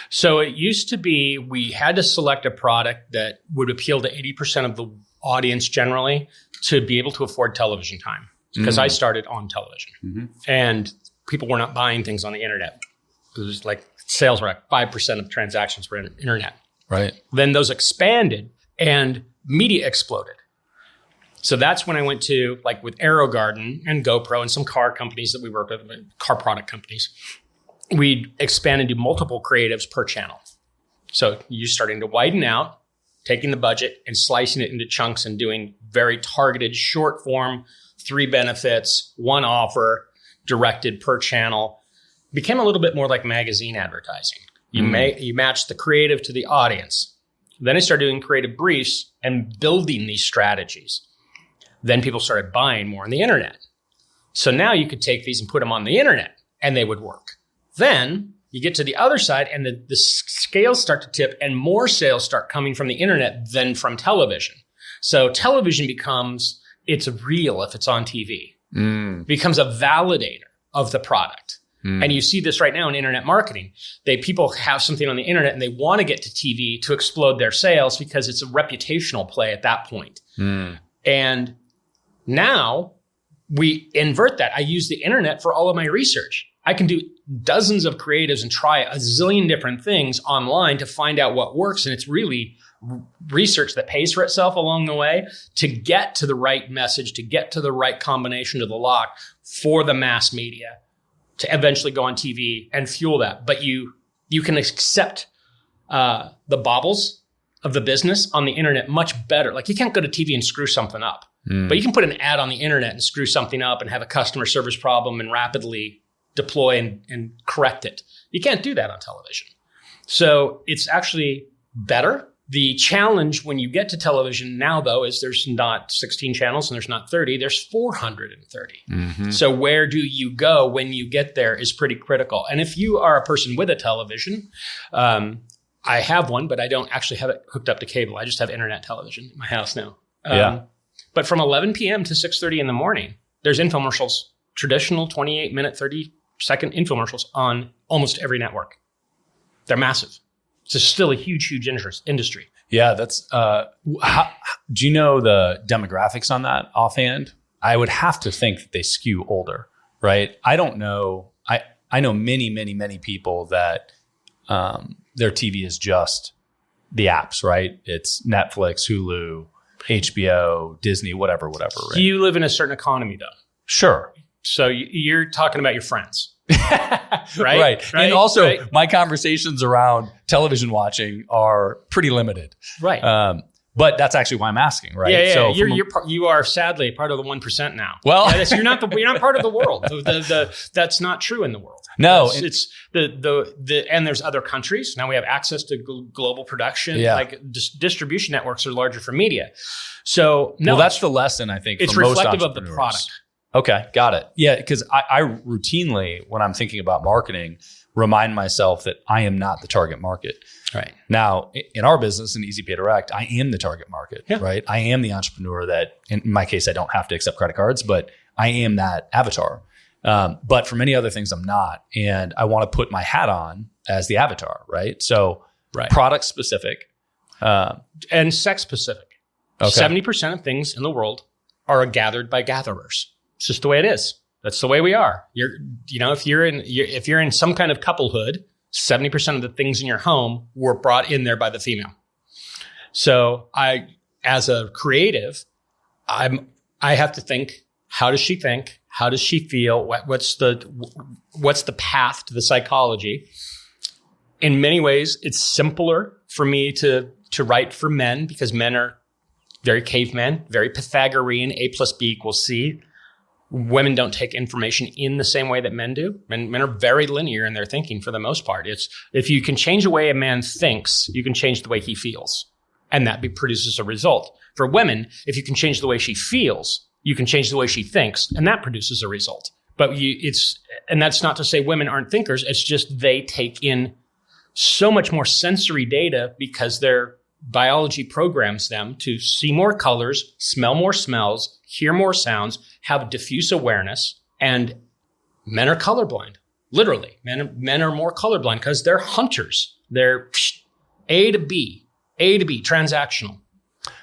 So it used to be we had to select a product that would appeal to 80% of the audience generally to be able to afford television time. Because I started on television and people were not buying things on the internet. It was like sales were like 5% of transactions were internet. Right. Then those expanded and media exploded. So that's when I went to with AeroGarden and GoPro and some car companies that we work with, car product companies. We expanded to multiple creatives per channel. So you're starting to widen out, taking the budget and slicing it into chunks and doing very targeted short form, 3 benefits, 1 offer, directed per channel. Became a little bit more like magazine advertising. You match the creative to the audience. Then I started doing creative briefs and building these strategies. Then people started buying more on the internet. So now you could take these and put them on the internet and they would work. Then you get to the other side and the scales start to tip and more sales start coming from the internet than from television. So television becomes, it's real if it's on TV. Becomes a validator of the product. And you see this right now in internet marketing. People have something on the internet and they want to get to TV to explode their sales because it's a reputational play at that point. And now we invert that. I use the internet for all of my research. I can do dozens of creatives and try a zillion different things online to find out what works. And it's really research that pays for itself along the way to get to the right message, to get to the right combination of the lock for the mass media to eventually go on TV and fuel that. But you can accept the baubles of the business on the internet much better. Like you can't go to TV and screw something up, but you can put an ad on the internet and screw something up and have a customer service problem and rapidly deploy and correct it. You can't do that on television. So it's actually better. The challenge when you get to television now, though, is there's not 16 channels and there's not 30. There's 430. So where do you go when you get there is pretty critical. And if you are a person with a television, I have one, but I don't actually have it hooked up to cable. I just have internet television in my house now. But from 11 p.m. to 6:30 in the morning, there's infomercials, traditional 28-minute, 30-second infomercials on almost every network. They're massive. It's still a huge industry. Yeah, that's. Do you know the demographics on that offhand? I would have to think that they skew older, right? I don't know. I know many people that their TV is just the apps, right? It's Netflix, Hulu, HBO, Disney, whatever. Right? You live in a certain economy, though. Sure. So you're talking about your friends. Right. And also my conversations around television watching are pretty limited. Right. But that's actually why I'm asking, right? Yeah. So you are sadly part of the 1% now. Well, you're not part of the world. That's not true in the world. No, it's and there's other countries. Now we have access to global production. Yeah. Like distribution networks are larger for media. So no, well, that's the lesson I think. It's for most reflective of the product. Okay, got it. Yeah, because I routinely, when I'm thinking about marketing, remind myself that I am not the target market. Right. Now, in our business, in Easy Pay Direct, I am the target market, right? I am the entrepreneur that, in my case, I don't have to accept credit cards, but I am that avatar. But for many other things, I'm not. And I want to put my hat on as the avatar, right? So product specific. And sex specific. Okay. 70% of things in the world are gathered by gatherers. It's just the way it is. That's the way we are. If you're in some kind of couplehood, 70% of the things in your home were brought in there by the female. So as a creative, I have to think, how does she think? How does she feel? What's the path to the psychology? In many ways, it's simpler for me to write for men because men are very cavemen, very Pythagorean, A plus B equals C. Women don't take information in the same way that men do. Men are very linear in their thinking for the most part. It's if you can change the way a man thinks, you can change the way he feels. And that produces a result. For women, if you can change the way she feels, you can change the way she thinks, and that produces a result. But and that's not to say women aren't thinkers. It's just they take in so much more sensory data because their biology programs them to see more colors, smell more smells, hear more sounds, have diffuse awareness, and men are colorblind. Literally, men are more colorblind because they're hunters. They're A to B, transactional.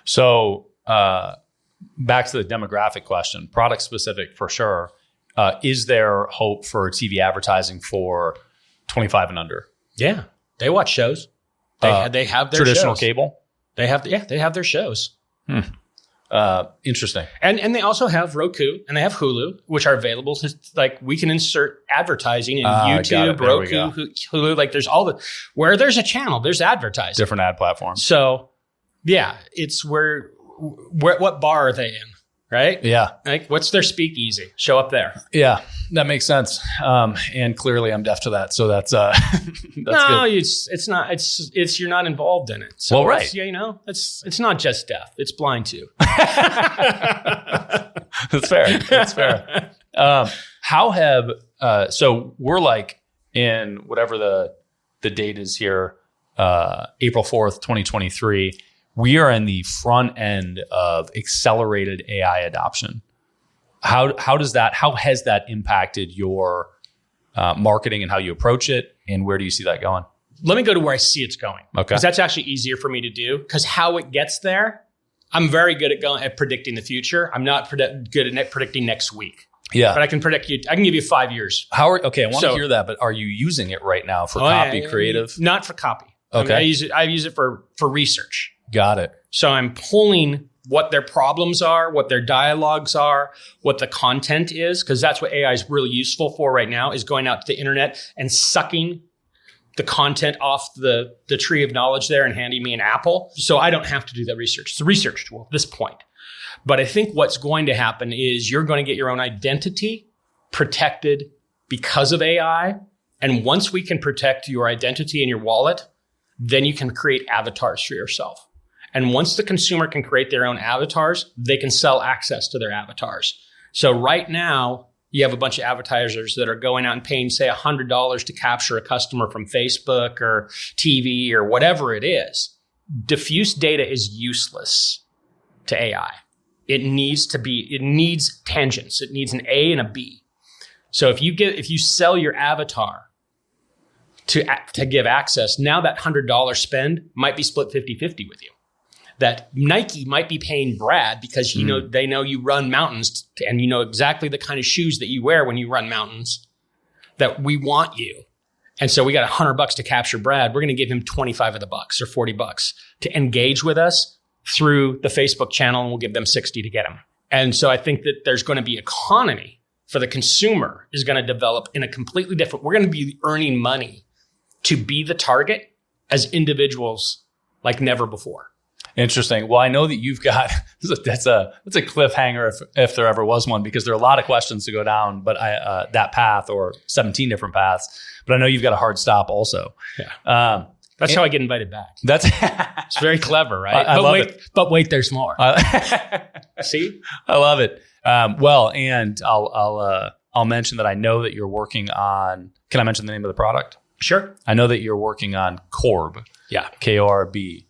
So back to the demographic question, product specific for sure. Is there hope for TV advertising for 25 and under? Yeah, they watch shows. They have their traditional shows. Cable. They have their shows. Interesting. And they also have Roku and they have Hulu, which are available to, like, we can insert advertising in YouTube, Roku, Hulu. Like, there's where there's a channel, there's advertising. Different ad platforms. So, yeah, it's what bar are they in? Right? Yeah. Like, what's their speakeasy? Show up there. Yeah, that makes sense. And clearly I'm deaf to that. So that's no, good. it's not. It's you're not involved in it. So well, right. It's not just deaf. It's blind too. That's fair. That's fair. How have, so we're like in whatever the date is here, April 4th, 2023. We are in the front end of accelerated AI adoption. How has that impacted your marketing and how you approach it, and where do you see that going? Let me go to where I see it's going. Okay. Because that's actually easier for me to do, because how it gets there, I'm very good at predicting the future. I'm not good at predicting next week. Yeah. But I can give you 5 years. I want to hear that, but are you using it right now for copy creative? Not for copy. Okay. I use it for research. Got it. So I'm pulling what their problems are, what their dialogues are, what the content is, because that's what AI is really useful for right now, is going out to the internet and sucking the content off the tree of knowledge there and handing me an apple. So I don't have to do that research. It's a research tool at this point. But I think what's going to happen is you're going to get your own identity protected because of AI. And once we can protect your identity and your wallet, then you can create avatars for yourself. And once the consumer can create their own avatars, they can sell access to their avatars. So right now, you have a bunch of advertisers that are going out and paying, say, $100 to capture a customer from Facebook or TV or whatever it is. Diffuse data is useless to AI. It needs tangents. It needs an A and a B. So if you sell your avatar to give access, now that $100 spend might be split 50-50 with you. That Nike might be paying Brad because they know you run mountains and you know exactly the kind of shoes that you wear when you run mountains, that we want you. And so we got $100 to capture Brad. We're going to give him 25 of the bucks or $40 to engage with us through the Facebook channel, and we'll give them 60 to get him. And so I think that there's going to be economy for the consumer is going to develop in a completely different, we're going to be earning money to be the target as individuals like never before. Interesting. Well, I know that you've got, that's a cliffhanger if there ever was one, because there are a lot of questions to go down, but that path, or 17 different paths, but I know you've got a hard stop also. Yeah. That's how I get invited back. It's very clever, right? I love it. But wait, there's more. See? I love it. Well, and I'll mention that I know that you're working on, can I mention the name of the product? Sure. I know that you're working on Korb. Yeah. K-O-R-B.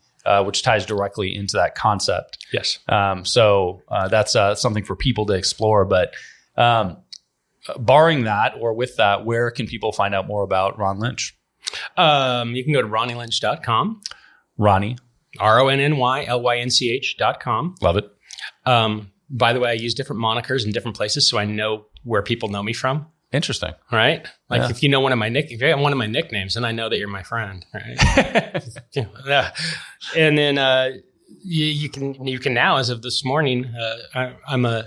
Which ties directly into that concept. Yes. So that's something for people to explore. But barring that, or with that, where can people find out more about Ron Lynch? You can go to RonnieLynch.com. Ronnie. RonnieLynch.com. Love it. By the way, I use different monikers in different places, so I know where people know me from. Interesting. Right? Like if you know one of my nicknames, then I know that you're my friend. Right? Yeah. And then you can now, as of this morning, I'm a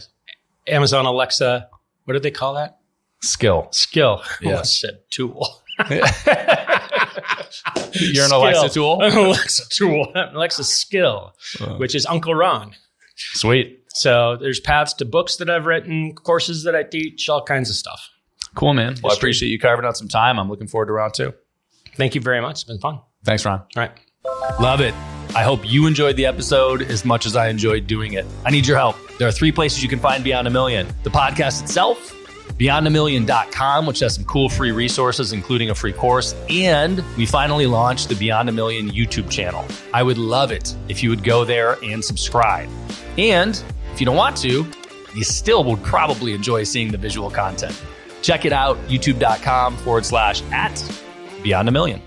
Amazon Alexa. What did they call that? Skill. Yeah. I said tool. You're an Alexa tool? An Alexa tool. Alexa skill, which is Uncle Ron. Sweet. So there's paths to books that I've written, courses that I teach, all kinds of stuff. Cool, man. Well, I appreciate you carving out some time. I'm looking forward to round 2. Thank you very much. It's been fun. Thanks, Ron. All right. Love it. I hope you enjoyed the episode as much as I enjoyed doing it. I need your help. There are 3 places you can find Beyond a Million. The podcast itself, beyondamillion.com, which has some cool free resources, including a free course. And we finally launched the Beyond a Million YouTube channel. I would love it if you would go there and subscribe. And if you don't want to, you still would probably enjoy seeing the visual content. Check it out, youtube.com/@Beyond a Million.